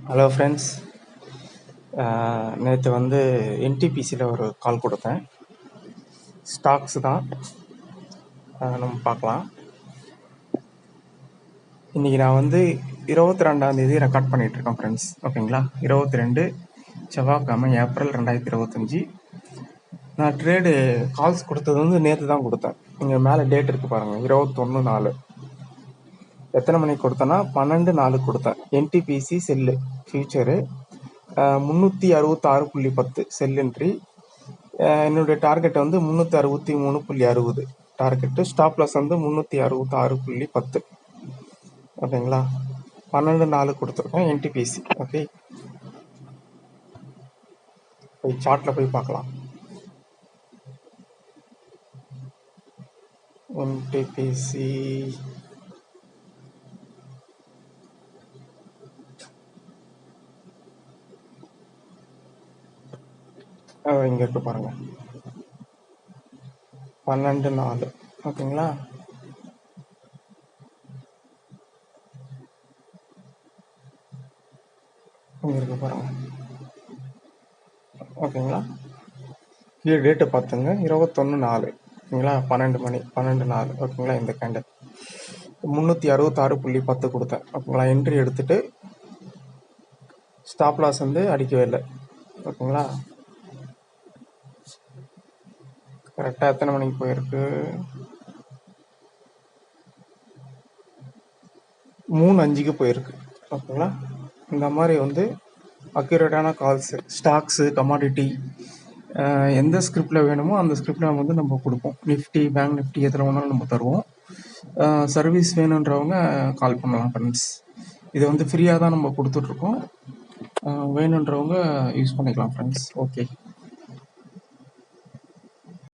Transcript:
Hello friends. நேற்று வந்து என்டிபிசியில் ஒரு கால் கொடுத்தேன். ஸ்டாக்ஸ் தான். நம்ம பார்க்கலாம். இன்றைக்கி நான் வந்து 22ஆந்தேதி ரெக்கார்ட் பண்ணிகிட்ருக்கேன் ஃப்ரெண்ட்ஸ். ஓகேங்களா? 22 செவ்வாய்க்கிழமை ஏப்ரல் 2025. நான் ட்ரேடு கால்ஸ் கொடுத்தது வந்து நேற்று தான் கொடுத்தேன். இங்கே மேலே டேட் இருக்குது பாருங்கள், 21/4. எத்தனை மணிக்கு கொடுத்தேன்னா 12/4 கொடுத்தேன். என்டிபிசி செல்லு ஃபியூச்சரு 366.10 செல் என்ட்ரி. என்னுடைய டார்கெட் வந்து 363.60 டார்கெட்டு. ஸ்டாப் லாஸ் வந்து 366.10. ஓகேங்களா? 12/4 கொடுத்துருக்கோம் என்டிபிசி. ஓகே, போய் சார்ட்டில் போய் பார்க்கலாம். என்டிபிசி இங்கே இருக்கு பாருங்க, 12/4. ஓகேங்களா? இங்கே இருக்கு பாருங்க. ஓகேங்களா? கீழே டேட்டு பார்த்துங்க, 21/4. ஓகேங்களா? 12 மணி 12/4. ஓகேங்களா? இந்த கேண்டல் 366.10 கொடுத்தேன். ஓகேங்களா? என்ட்ரி எடுத்துட்டு ஸ்டாப் லாஸ் வந்து அடிக்கவே இல்லை. ஓகேங்களா? கரெக்டாக எத்தனை மணிக்கு போயிருக்கு? 3:05க்கு போயிருக்கு. ஓகேங்களா? இந்த மாதிரி வந்து அக்யூரேட்டான கால்ஸு, ஸ்டாக்ஸு, கமாடிட்டி, எந்த ஸ்கிரிப்டில் வேணுமோ அந்த ஸ்கிரிப்டில் வந்து நம்ம கொடுப்போம். நிஃப்டி, பேங்க் நிஃப்டி எதில் வேணாலும் நம்ம தருவோம். சர்வீஸ் வேணுன்றவங்க கால் பண்ணலாம் ஃப்ரெண்ட்ஸ். இது வந்து ஃப்ரீயாக தான் நம்ம கொடுத்துட்ருக்கோம். வேணுன்றவங்க யூஸ் பண்ணிக்கலாம் ஃப்ரெண்ட்ஸ். ஓகே.